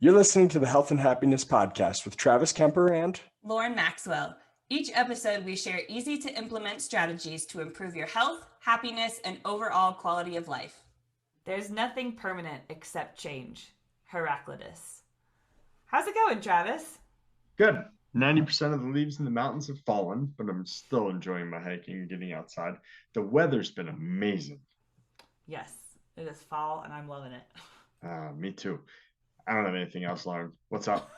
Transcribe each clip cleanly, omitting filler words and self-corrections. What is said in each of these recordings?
You're listening to the Health and Happiness Podcast with Travis Kemper and Lauren Maxwell. Each episode, we share easy-to-implement strategies to improve your health, happiness, and overall quality of life. There's nothing permanent except change. Heraclitus. How's it going, Travis? Good. 90% of the leaves in the mountains have fallen, but I'm still enjoying my hiking and getting outside. The weather's been amazing. Yes, it is fall and I'm loving it. Me too. I don't have anything else, Lauren. What's up?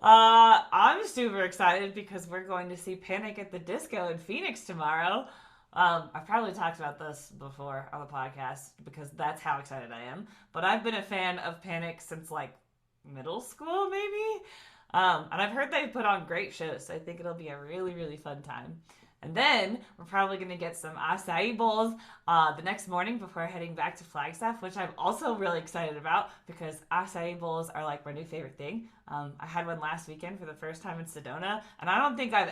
I'm super excited because we're going to see Panic at the Disco in Phoenix tomorrow. I've probably talked about this before on the podcast because that's how excited I am. But I've been a fan of Panic since like middle school, maybe. And I've heard they put on great shows, so I think it'll be a really, really fun time. And then we're probably going to get some acai bowls the next morning before heading back to Flagstaff, which I'm also really excited about because acai bowls are like my new favorite thing. I had one last weekend for the first time in Sedona, and I don't think I've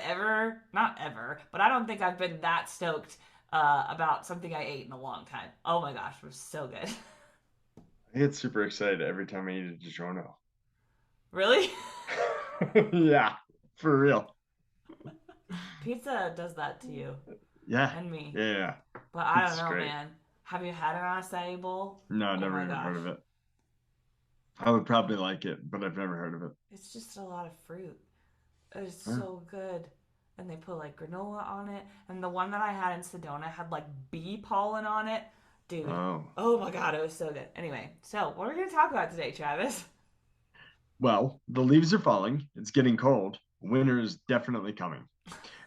but I don't think I've been that stoked about something I ate in a long time. Oh my gosh, it was so good. I get super excited every time I eat a DiGiorno. Really? Yeah, for real. Pizza does that to you. Yeah. And me. Yeah. But I Pizza's don't know, great. man. Have you had an acai bowl? No, Oh never my even heard gosh. of it. I would probably like it, but I've never heard of it. It's just a lot of fruit. It's Huh. so good. And they put like granola on it. And the one that I had in Sedona had like bee pollen on it. Dude. Oh my god, it was so good. Anyway, so what are we going to talk about today, Travis? Well, the leaves are falling. It's getting cold. Winter is definitely coming.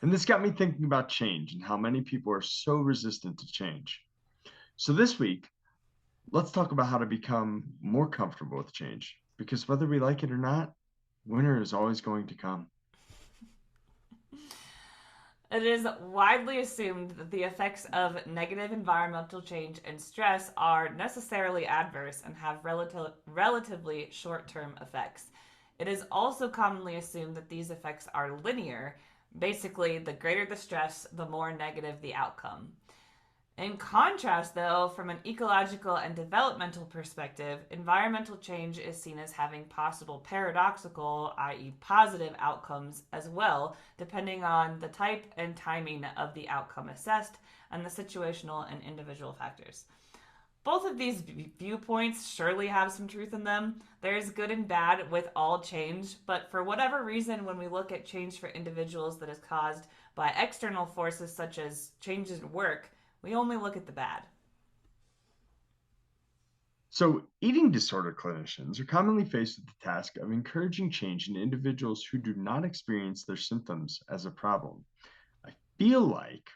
And this got me thinking about change and how many people are so resistant to change. So this week, let's talk about how to become more comfortable with change. Because whether we like it or not, winter is always going to come. It is widely assumed that the effects of negative environmental change and stress are necessarily adverse and have relatively short-term effects. It is also commonly assumed that these effects are linear. Basically, the greater the stress, the more negative the outcome. In contrast, though, from an ecological and developmental perspective, environmental change is seen as having possible paradoxical, i.e. positive outcomes as well, depending on the type and timing of the outcome assessed and the situational and individual factors. Both of these viewpoints surely have some truth in them. There's good and bad with all change, but for whatever reason, when we look at change for individuals that is caused by external forces such as changes in work, we only look at the bad. So eating disorder clinicians are commonly faced with the task of encouraging change in individuals who do not experience their symptoms as a problem. I feel like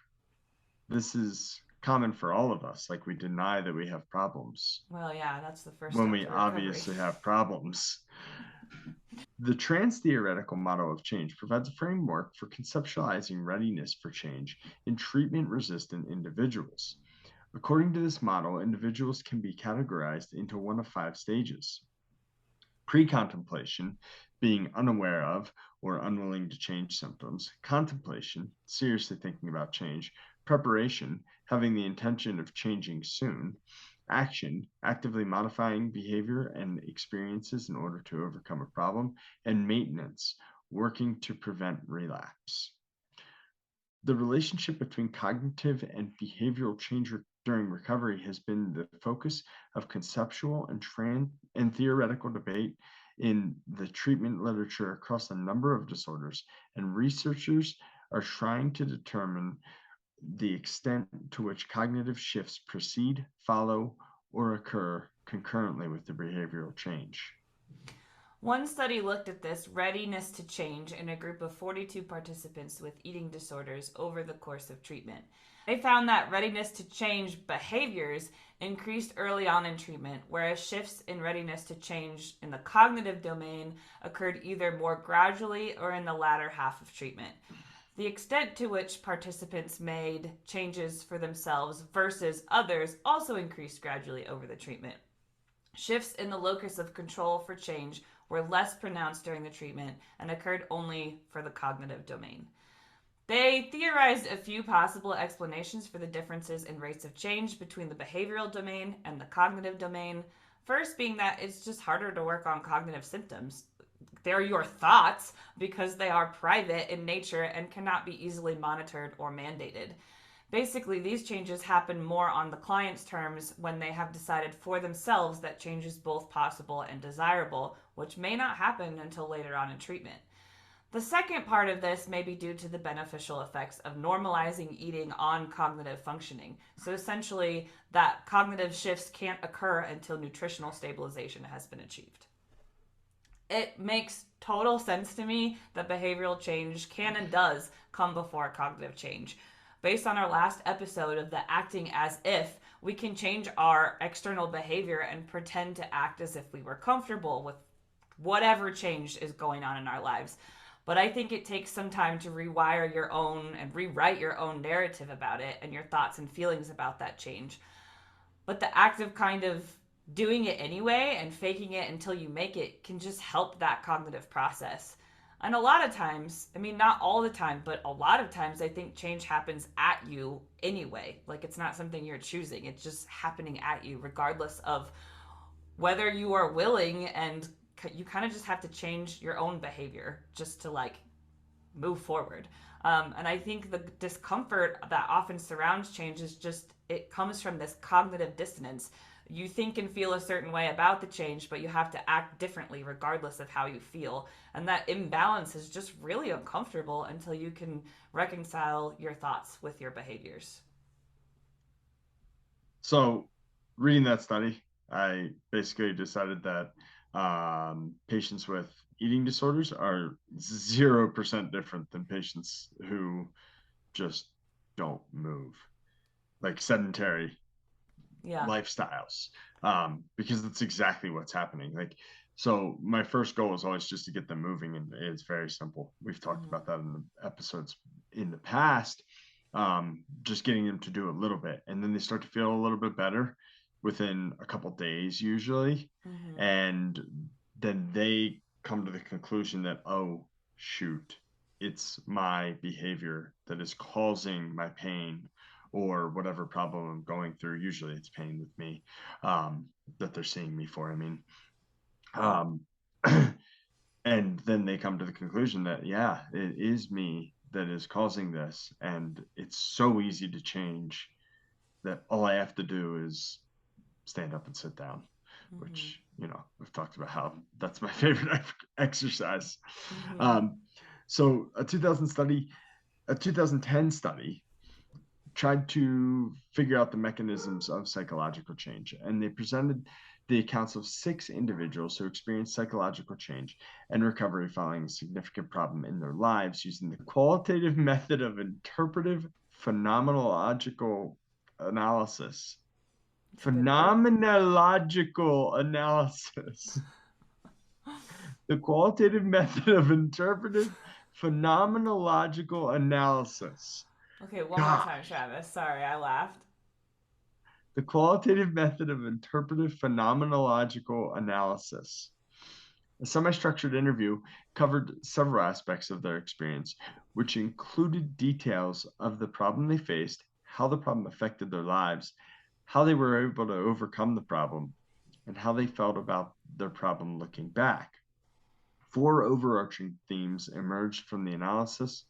this is common for all of us, like we deny that we have problems Well, yeah, that's the first when step we to recovery. obviously have problems. The trans-theoretical model of change provides a framework for conceptualizing readiness for change in treatment-resistant individuals. According to this model, individuals can be categorized into one of 5 stages. Pre-contemplation, being unaware of or unwilling to change symptoms. Contemplation, seriously thinking about change. Preparation, having the intention of changing soon. Action, actively modifying behavior and experiences in order to overcome a problem. And maintenance, working to prevent relapse. The relationship between cognitive and behavioral change during recovery has been the focus of conceptual and theoretical debate in the treatment literature across a number of disorders, and researchers are trying to determine the extent to which cognitive shifts precede, follow, or occur concurrently with the behavioral change. One study looked at this readiness to change in a group of 42 participants with eating disorders over the course of treatment. They found that readiness to change behaviors increased early on in treatment, whereas shifts in readiness to change in the cognitive domain occurred either more gradually or in the latter half of treatment. The extent to which participants made changes for themselves versus others also increased gradually over the treatment. Shifts in the locus of control for change were less pronounced during the treatment and occurred only for the cognitive domain. They theorized a few possible explanations for the differences in rates of change between the behavioral domain and the cognitive domain. First being that it's just harder to work on cognitive symptoms. They're your thoughts because they are private in nature and cannot be easily monitored or mandated. Basically, these changes happen more on the client's terms when they have decided for themselves that change is both possible and desirable, which may not happen until later on in treatment. The second part of this may be due to the beneficial effects of normalizing eating on cognitive functioning. So essentially, that cognitive shifts can't occur until nutritional stabilization has been achieved. It makes total sense to me that behavioral change can and does come before cognitive change. Based on our last episode of the acting as if, we can change our external behavior and pretend to act as if we were comfortable with whatever change is going on in our lives. But I think it takes some time to rewire your own and rewrite your own narrative about it and your thoughts and feelings about that change. But the act of kind of doing it anyway and faking it until you make it can just help that cognitive process. And a lot of times, I mean, not all the time, but a lot of times I think change happens at you anyway. Like it's not something you're choosing. It's just happening at you regardless of whether you are willing, and you kind of just have to change your own behavior just to like move forward. And I think the discomfort that often surrounds change is just, it comes from this cognitive dissonance. You think and feel a certain way about the change, but you have to act differently regardless of how you feel. And that imbalance is just really uncomfortable until you can reconcile your thoughts with your behaviors. So, reading that study, I basically decided that patients with eating disorders are 0% different than patients who just don't move, like sedentary lifestyles, because that's exactly what's happening. Like, so my first goal is always just to get them moving, and it's very simple. We've talked about that in the episodes in the past. Just getting them to do a little bit, and then they start to feel a little bit better within a couple days usually. And then they come to the conclusion that, oh shoot, it's my behavior that is causing my pain or whatever problem I'm going through. Usually it's pain with me, that they're seeing me for. I mean, and then they come to the conclusion that, yeah, it is me that is causing this, and it's so easy to change that all I have to do is stand up and sit down, which, you know, we've talked about how that's my favorite exercise. So a 2010 study tried to figure out the mechanisms of psychological change, and they presented the accounts of 6 individuals who experienced psychological change and recovery following a significant problem in their lives using the qualitative method of interpretive phenomenological analysis. Phenomenological analysis. The qualitative method of interpretive phenomenological analysis. Okay, one more time, Travis. Sorry, I laughed. The qualitative method of interpretive phenomenological analysis. A semi-structured interview covered several aspects of their experience, which included details of the problem they faced, how the problem affected their lives, how they were able to overcome the problem, and how they felt about their problem looking back. 4 overarching themes emerged from the analysis: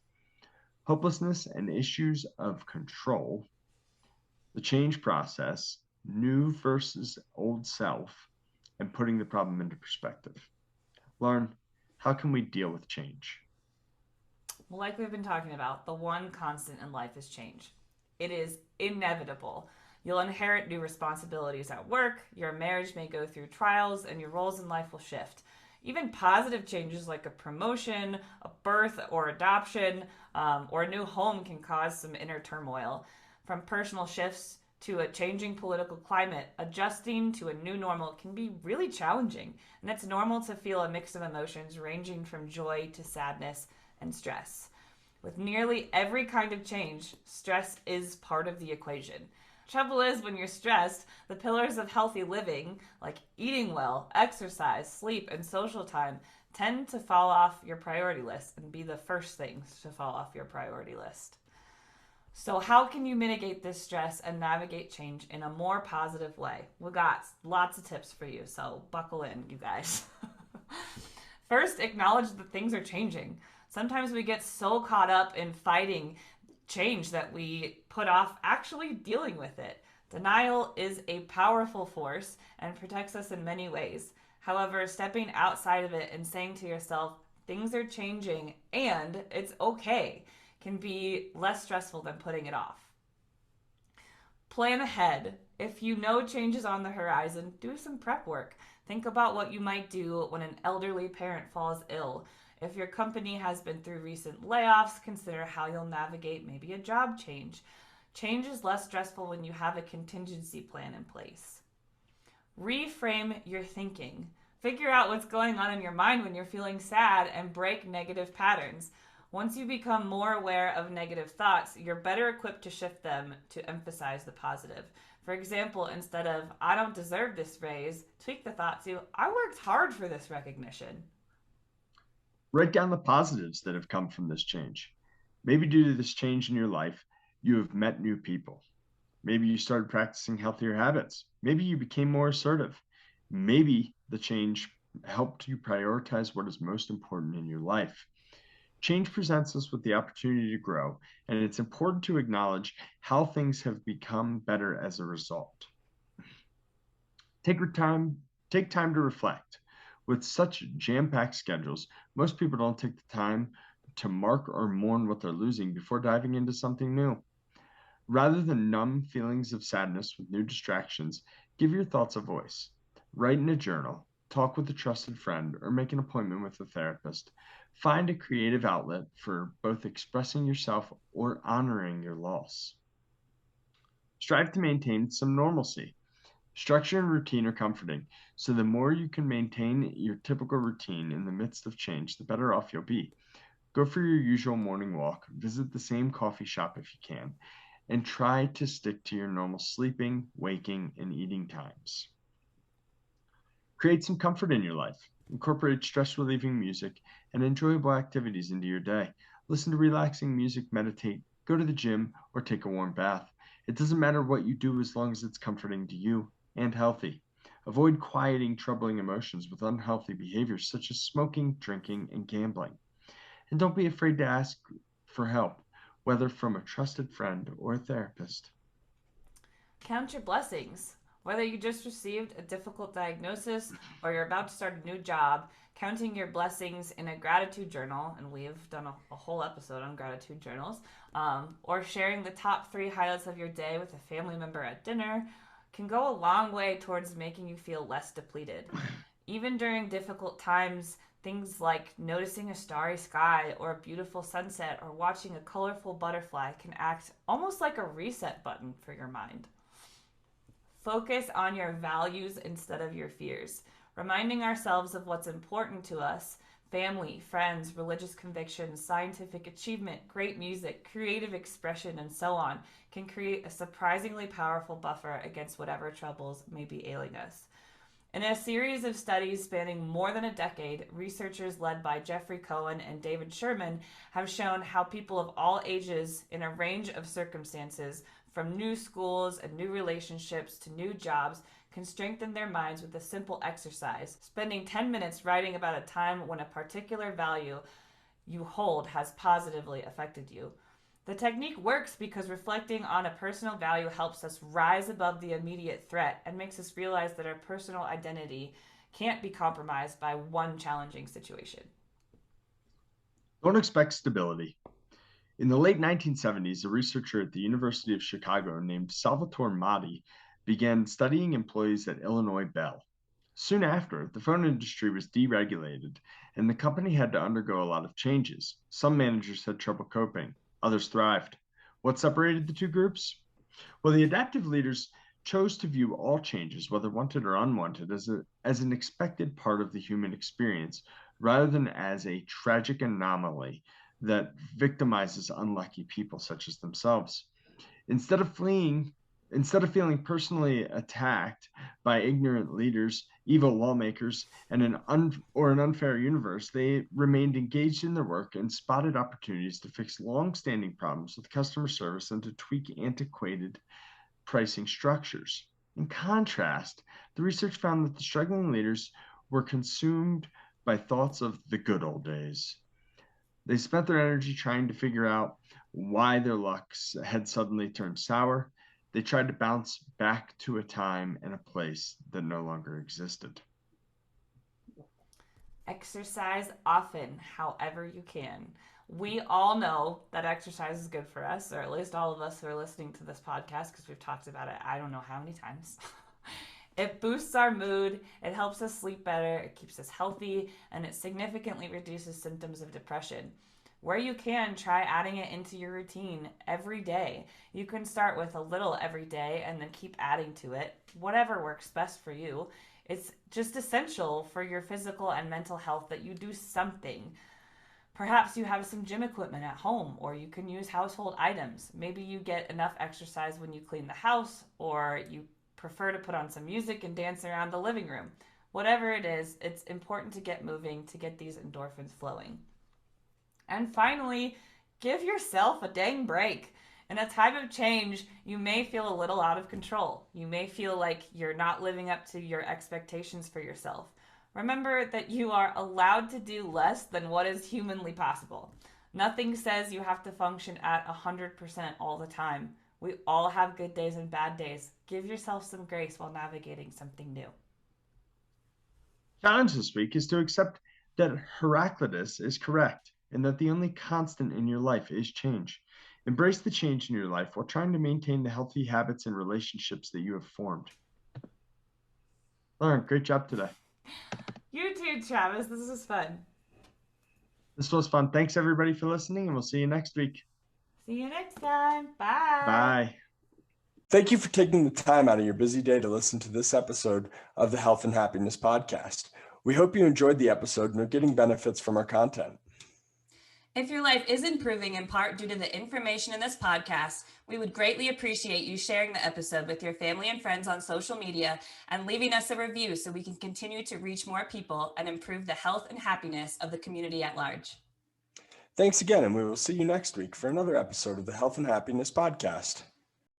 hopelessness and issues of control, the change process, new versus old self, and putting the problem into perspective. Lauren, how can we deal with change? Well, like we've been talking about, the one constant in life is change. It is inevitable. You'll inherit new responsibilities at work, your marriage may go through trials, and your roles in life will shift. Even positive changes like a promotion, a birth or adoption, or a new home can cause some inner turmoil. From personal shifts to a changing political climate, adjusting to a new normal can be really challenging. And it's normal to feel a mix of emotions ranging from joy to sadness and stress. With nearly every kind of change, stress is part of the equation. Trouble is, when you're stressed, the pillars of healthy living, like eating well, exercise, sleep, and social time, tend to fall off your priority list and be the first things to fall off your priority list. So, how can you mitigate this stress and navigate change in a more positive way? We got lots of tips for you, so buckle in, you guys. First, acknowledge that things are changing. Sometimes we get so caught up in fighting change that we put off actually dealing with it. Denial is a powerful force and protects us in many ways. However, stepping outside of it and saying to yourself, things are changing and it's okay, can be less stressful than putting it off. Plan ahead. If you know change is on the horizon, do some prep work. Think about what you might do when an elderly parent falls ill. If your company has been through recent layoffs, consider how you'll navigate maybe a job change. Change is less stressful when you have a contingency plan in place. Reframe your thinking. Figure out what's going on in your mind when you're feeling sad and break negative patterns. Once you become more aware of negative thoughts, you're better equipped to shift them to emphasize the positive. For example, instead of, I don't deserve this raise, tweak the thought to, I worked hard for this recognition. Write down the positives that have come from this change. Maybe due to this change in your life, you have met new people. Maybe you started practicing healthier habits. Maybe you became more assertive. Maybe the change helped you prioritize what is most important in your life. Change presents us with the opportunity to grow, and it's important to acknowledge how things have become better as a result. Take time to reflect. With such jam-packed schedules, most people don't take the time to mark or mourn what they're losing before diving into something new. Rather than numb feelings of sadness with new distractions, give your thoughts a voice. Write in a journal, talk with a trusted friend, or make an appointment with a therapist. Find a creative outlet for both expressing yourself or honoring your loss. Strive to maintain some normalcy. Structure and routine are comforting, so the more you can maintain your typical routine in the midst of change, the better off you'll be. Go for your usual morning walk, visit the same coffee shop if you can, and try to stick to your normal sleeping, waking, and eating times. Create some comfort in your life. Incorporate stress-relieving music and enjoyable activities into your day. Listen to relaxing music, meditate, go to the gym, or take a warm bath. It doesn't matter what you do as long as it's comforting to you and healthy. Avoid quieting troubling emotions with unhealthy behaviors such as smoking, drinking, and gambling. And don't be afraid to ask for help, whether from a trusted friend or a therapist. Count your blessings. Whether you just received a difficult diagnosis or you're about to start a new job, counting your blessings in a gratitude journal, and we've done a whole episode on gratitude journals, or sharing the top 3 highlights of your day with a family member at dinner can go a long way towards making you feel less depleted. Even during difficult times, things like noticing a starry sky or a beautiful sunset or watching a colorful butterfly can act almost like a reset button for your mind. Focus on your values instead of your fears. Reminding ourselves of what's important to us, family, friends, religious convictions, scientific achievement, great music, creative expression, and so on, can create a surprisingly powerful buffer against whatever troubles may be ailing us. In a series of studies spanning more than a decade, researchers led by Jeffrey Cohen and David Sherman have shown how people of all ages in a range of circumstances, from new schools and new relationships to new jobs, can strengthen their minds with a simple exercise. Spending 10 minutes writing about a time when a particular value you hold has positively affected you. The technique works because reflecting on a personal value helps us rise above the immediate threat and makes us realize that our personal identity can't be compromised by one challenging situation. Don't expect stability. In the late 1970s, a researcher at the University of Chicago named Salvatore Madi began studying employees at Illinois Bell. Soon after, the phone industry was deregulated, and the company had to undergo a lot of changes. Some managers had trouble coping, others thrived. What separated the two groups? Well, the adaptive leaders chose to view all changes, whether wanted or unwanted, as an expected part of the human experience, rather than as a tragic anomaly that victimizes unlucky people such as themselves. Instead of fleeing Instead of feeling personally attacked by ignorant leaders, evil lawmakers, and an unfair universe, they remained engaged in their work and spotted opportunities to fix long-standing problems with customer service and to tweak antiquated pricing structures. In contrast, the research found that the struggling leaders were consumed by thoughts of the good old days. They spent their energy trying to figure out why their luck had suddenly turned sour. They tried to bounce back to a time and a place that no longer existed. Exercise often, however you can. We all know that exercise is good for us, or at least all of us who are listening to this podcast, because we've talked about it I don't know how many times. It boosts our mood, it helps us sleep better, it keeps us healthy, and it significantly reduces symptoms of depression. Where you can, try adding it into your routine every day. You can start with a little every day and then keep adding to it, whatever works best for you. It's just essential for your physical and mental health that you do something. Perhaps you have some gym equipment at home, or you can use household items. Maybe you get enough exercise when you clean the house, or you prefer to put on some music and dance around the living room. Whatever it is, it's important to get moving to get these endorphins flowing. And finally, give yourself a dang break. In a time of change, you may feel a little out of control. You may feel like you're not living up to your expectations for yourself. Remember that you are allowed to do less than what is humanly possible. Nothing says you have to function at 100% all the time. We all have good days and bad days. Give yourself some grace while navigating something new. Challenge this week is to accept that Heraclitus is correct and that the only constant in your life is change. Embrace the change in your life while trying to maintain the healthy habits and relationships that you have formed. Lauren, great job today. You too, Travis. This was fun. This was fun. Thanks everybody for listening, and we'll see you next week. See you next time. Bye. Bye. Thank you for taking the time out of your busy day to listen to this episode of the Health and Happiness Podcast. We hope you enjoyed the episode and are getting benefits from our content. If your life is improving in part due to the information in this podcast, we would greatly appreciate you sharing the episode with your family and friends on social media and leaving us a review so we can continue to reach more people and improve the health and happiness of the community at large. Thanks again, and we will see you next week for another episode of the Health and Happiness Podcast.